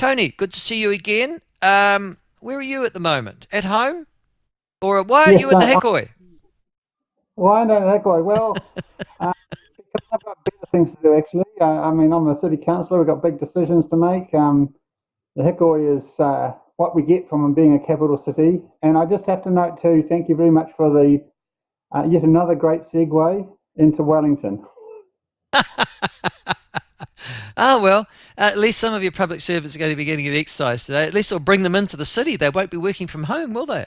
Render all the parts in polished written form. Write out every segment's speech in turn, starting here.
Tony, good to see you again. Where are you at the moment? At home? Or why aren't you Yes, at the Hikoi? well, I know that guy. Uh, because I've got better things to do, actually. I mean, I'm a city councillor. We've got big decisions to make. The Hikoi is what we get from being a capital city. And I just have to note, too, thank you very much for the yet another great segue into Wellington. Oh, well, at least some of your public servants are going to be getting an exercise today. At least it'll bring them into the city. They won't be working from home, will they?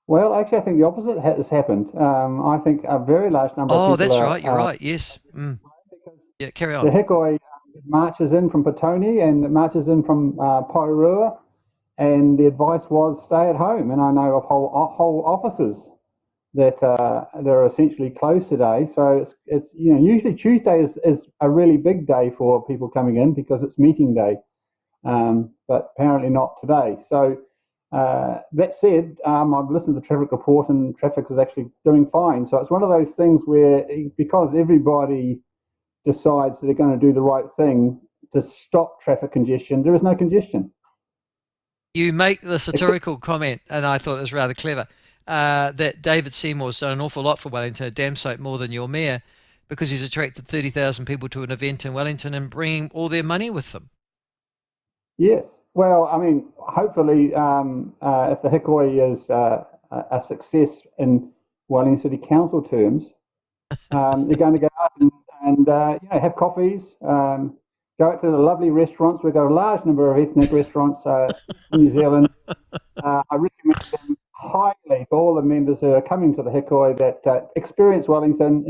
Well, actually, I think the opposite has happened. I think a very large number of Oh, people that's are right. You're right. Yes. Mm. because Yeah, carry the on. Hikoi marches in from Petone and it marches in from Porirua, and the advice was stay at home. And I know of whole offices that they're essentially closed today. So it's usually Tuesday is a really big day for people coming in because it's meeting day, but apparently not today. So that said, I've listened to the traffic report and traffic is actually doing fine. So it's one of those things where because everybody decides that they're going to do the right thing to stop traffic congestion, there is no congestion. You make the Except, satirical comment, and I thought it was rather clever, that David Seymour's done an awful lot for Wellington, a damn sight more than your mayor, because he's attracted 30,000 people to an event in Wellington and bringing all their money with them. yes. Well, I mean, hopefully, if the Hikoi is a success in Wellington City Council terms, they're going to go out and have coffees, go out to the lovely restaurants. We've got a large number of ethnic restaurants in New Zealand. I recommend them highly for all the members who are coming to the Hikoi that experience Wellington,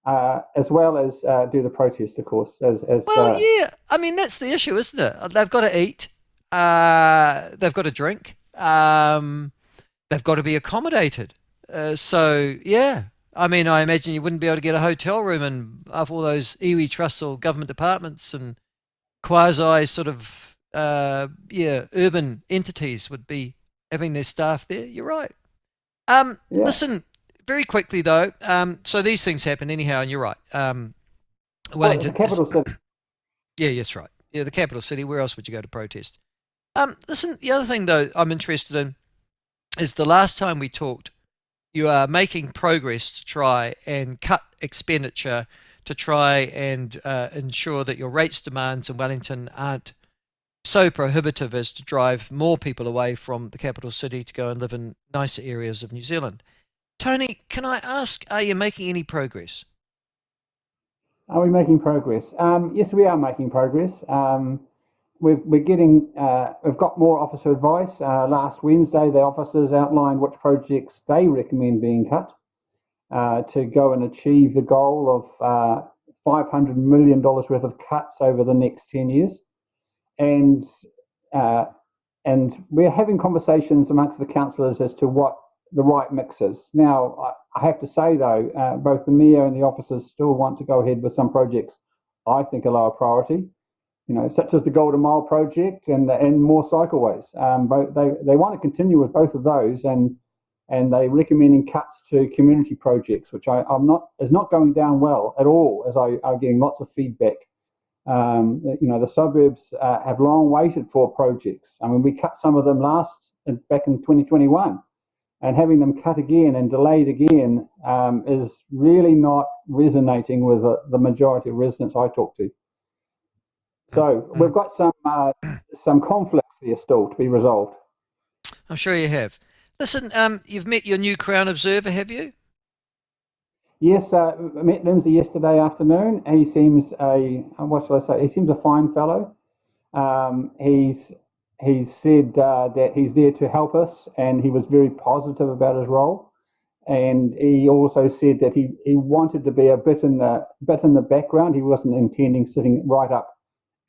as well as do the protest, of course. Well, yeah. I mean, that's the issue, isn't it? They've got to eat. They've got to drink. They've got to be accommodated. So, yeah. I mean, I imagine you wouldn't be able to get a hotel room and of all those iwi trusts or government departments and quasi sort of, yeah, urban entities would be having their staff there. You're right. Yeah. Listen, very quickly though. So these things happen anyhow, and you're right. Well, it's a Wellington is, capital city. yeah, yes, right. Yeah, the capital city. Where else would you go to protest? Listen, the other thing though I'm interested in is the last time we talked, you are making progress to try and cut expenditure to try and ensure that your rates demands in Wellington aren't so prohibitive as to drive more people away from the capital city to go and live in nicer areas of New Zealand. Tony, can I ask, are you making any progress? Are we making progress? Yes, we are making progress. We're getting, we've got more officer advice. Last Wednesday, the officers outlined which projects they recommend being cut to go and achieve the goal of $500 million worth of cuts over the next 10 years. And uh, and we're having conversations amongst the councillors as to what the right mix is. Now, I have to say though, both the mayor and the officers still want to go ahead with some projects I think are lower priority, such as the Golden Mile project and more cycleways. Both they want to continue with both of those, and they recommending cuts to community projects, which I'm not is not going down well at all, as I'm getting lots of feedback. The suburbs have long waited for projects. I mean, we cut some of them back in 2021, and having them cut again and delayed again is really not resonating with the majority of residents I talk to. So we've Mm. got some conflicts there still to be resolved. I'm sure you have. Listen, you've met your new Crown Observer, have you? Yes, I met Lindsay yesterday afternoon. He seems what shall I say? He seems a fine fellow. He's said that he's there to help us, and he was very positive about his role. And he also said that he wanted to be a bit in the background. He wasn't intending sitting right up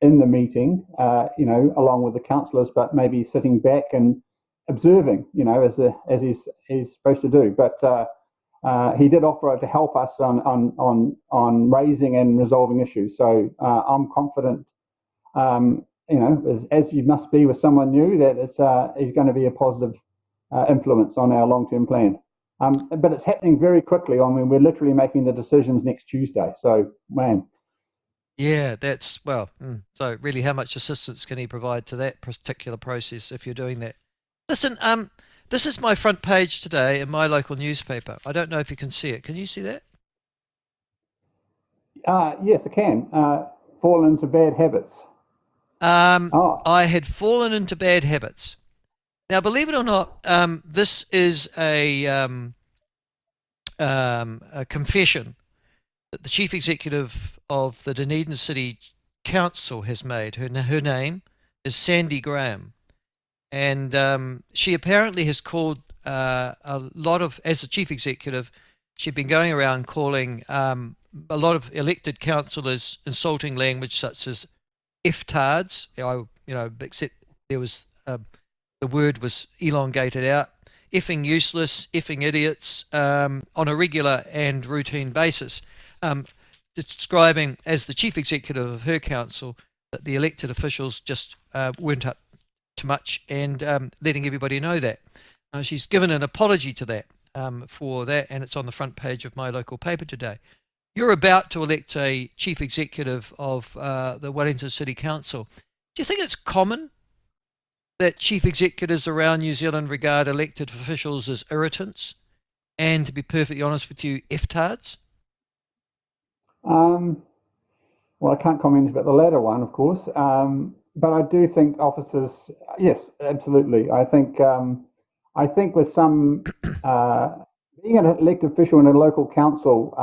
in the meeting, along with the councillors, but maybe sitting back and observing, as he's supposed to do. But he did offer to help us on raising and resolving issues. So I'm confident, as you must be with someone new, that he's going to be a positive influence on our long-term plan. But it's happening very quickly. I mean, we're literally making the decisions next Tuesday. So, man. Yeah, that's well. So really, how much assistance can he provide to that particular process if you're doing that? Listen, this is my front page today in my local newspaper. I don't know if you can see it. Can you see that? Yes, I can. Fall into bad habits. Um, Oh, I had fallen into bad habits. Now, believe it or not, this is a confession that the chief executive of the Dunedin City Council has made. Her name is Sandy Graham, and she apparently has called a lot of, as the chief executive, she'd been going around calling a lot of elected councillors insulting language such as iftards. Except there was the word was elongated out. Effing useless, effing idiots, on a regular and routine basis, um, describing as the chief executive of her council that the elected officials just weren't up to much, and letting everybody know that. She's given an apology to that for that, and it's on the front page of my local paper today. You're about to elect a chief executive of the Wellington City Council. Do you think it's common that chief executives around New Zealand regard elected officials as irritants and, to be perfectly honest with you, iftards? um, well, I can't comment about the latter one, of course. But I do think officers, yes, absolutely. I think with some being an elected official in a local council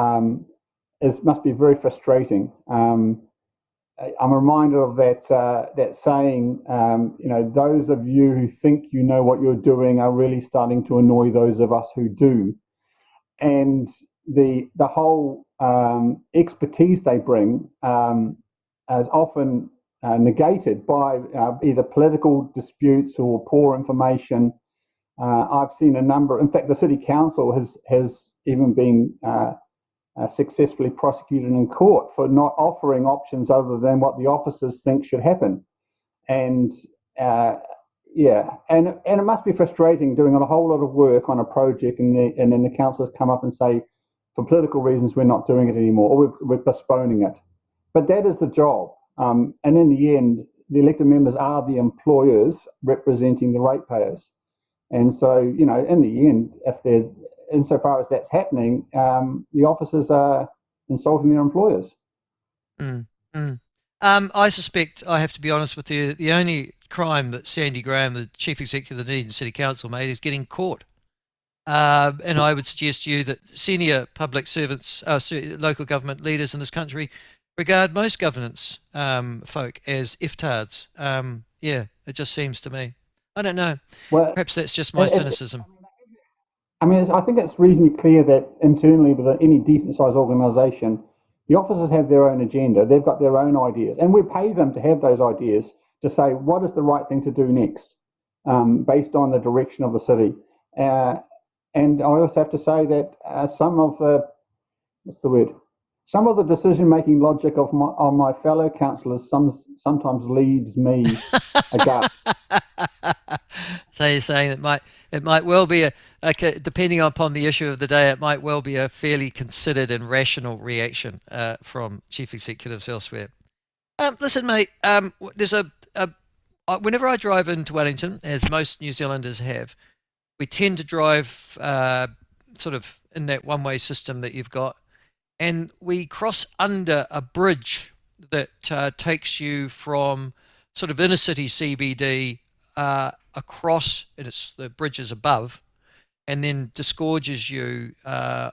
is must be very frustrating. I'm reminded of that saying. Those of you who think you know what you're doing are really starting to annoy those of us who do. And the whole expertise they bring is often negated by either political disputes or poor information. I've seen a number. In fact, the city council has even been successfully prosecuted in court for not offering options other than what the officers think should happen. And uh, yeah, and it must be frustrating doing a whole lot of work on a project, and then the councillors come up and say, for political reasons, we're not doing it anymore, or we're postponing it. But that is the job. And in the end, the elected members are the employers representing the ratepayers. And so, in the end, if they're insofar as that's happening, the officers are insulting their employers. Mm, mm. I suspect, I have to be honest with you, the only crime that Sandy Graham, the chief executive of the Dunedin City Council, made is getting caught. And I would suggest to you that senior public servants, local government leaders in this country, regard most governance folk as iftards. Yeah, it just seems to me. I don't know. Well, Perhaps that's just my it's, cynicism. I think it's reasonably clear that internally, with any decent sized organisation, the officers have their own agenda. They've got their own ideas, and we pay them to have those ideas to say what is the right thing to do next, based on the direction of the city. Uh, and I also have to say that some of the what's the word? Some of the decision making logic of my fellow councillors sometimes leaves me aghast. So you're saying it might well be depending upon the issue of the day, it might well be a fairly considered and rational reaction from chief executives elsewhere. Listen, mate. There's whenever I drive into Wellington, as most New Zealanders have, we tend to drive sort of in that one-way system that you've got, and we cross under a bridge that takes you from sort of inner city CBD across, and it's the bridge is above, and then disgorges you at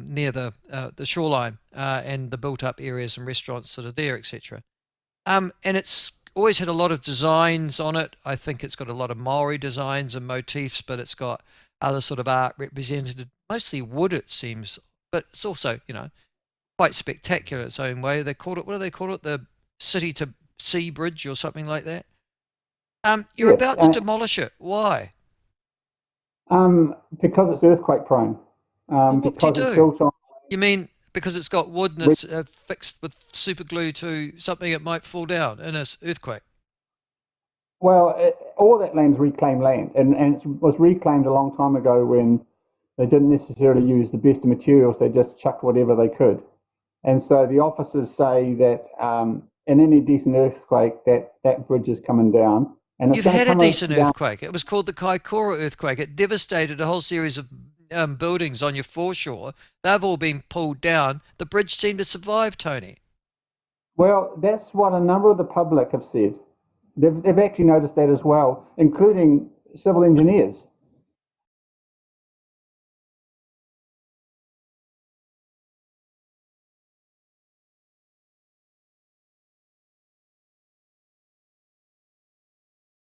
near the shoreline and the built-up areas and restaurants that are there, etc. And it's always had a lot of designs on it. I think it's got a lot of Maori designs and motifs, but it's got other sort of art represented, mostly wood, it seems. But it's also, quite spectacular in its own way. They called it, what do they call it? The city to sea bridge or something like that. You're Yes, about to demolish it. Why? because it's earthquake prone, Well, what do you because it's do? built on. You mean because it's got wood and it's fixed with super glue to something it might fall down in an earthquake? Well, all that land's reclaimed land, and it was reclaimed a long time ago when they didn't necessarily use the best of materials. They just chucked whatever they could. And so the officers say that in any decent earthquake, that bridge is coming down. And it's You've going to had a come decent down. earthquake. It was called the Kaikoura earthquake. It devastated a whole series of buildings on your foreshore. They've all been pulled down. The bridge seemed to survive, Tony. Well, that's what a number of the public have said. They've actually noticed that as well, including civil engineers.